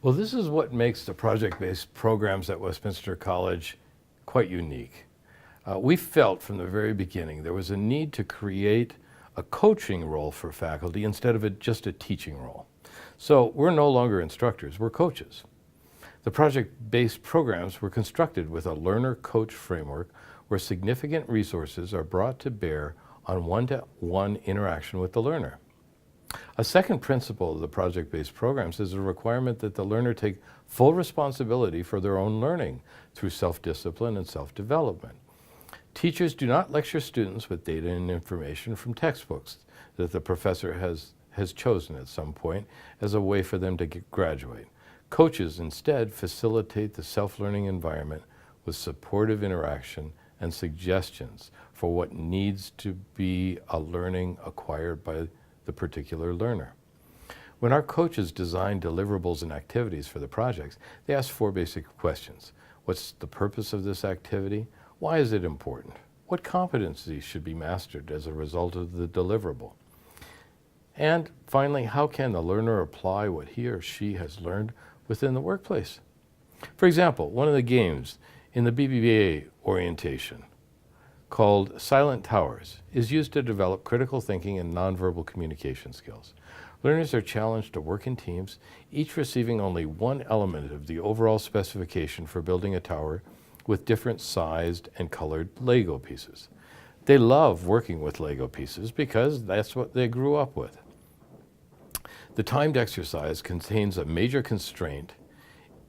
Well, this is what makes the project-based programs at Westminster College quite unique. We felt from the very beginning there was a need to create a coaching role for faculty instead of just a teaching role. So we're no longer instructors, we're coaches. The project-based programs were constructed with a learner-coach framework where significant resources are brought to bear on one-to-one interaction with the learner. A second principle of the project-based programs is a requirement that the learner take full responsibility for their own learning through self-discipline and self-development. Teachers do not lecture students with data and information from textbooks that the professor has chosen at some point as a way for them to graduate. Coaches instead facilitate the self-learning environment with supportive interaction and suggestions for what needs to be a learning acquired by the particular learner. When our coaches design deliverables and activities for the projects, they ask four basic questions. What's the purpose of this activity? Why is it important? What competencies should be mastered as a result of the deliverable? And finally, how can the learner apply what he or she has learned within the workplace? For example, one of the games in the BBA orientation, called Silent Towers, is used to develop critical thinking and nonverbal communication skills. Learners are challenged to work in teams, each receiving only one element of the overall specification for building a tower with different sized and colored Lego pieces. They love working with Lego pieces because that's what they grew up with. The timed exercise contains a major constraint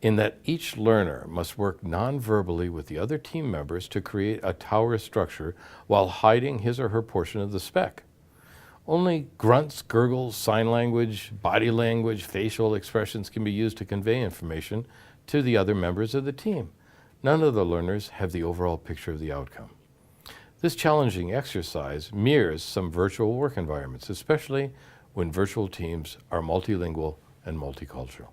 in that each learner must work non-verbally with the other team members to create a tower structure while hiding his or her portion of the spec. Only grunts, gurgles, sign language, body language, facial expressions can be used to convey information to the other members of the team. None of the learners have the overall picture of the outcome. This challenging exercise mirrors some virtual work environments, especially when virtual teams are multilingual and multicultural.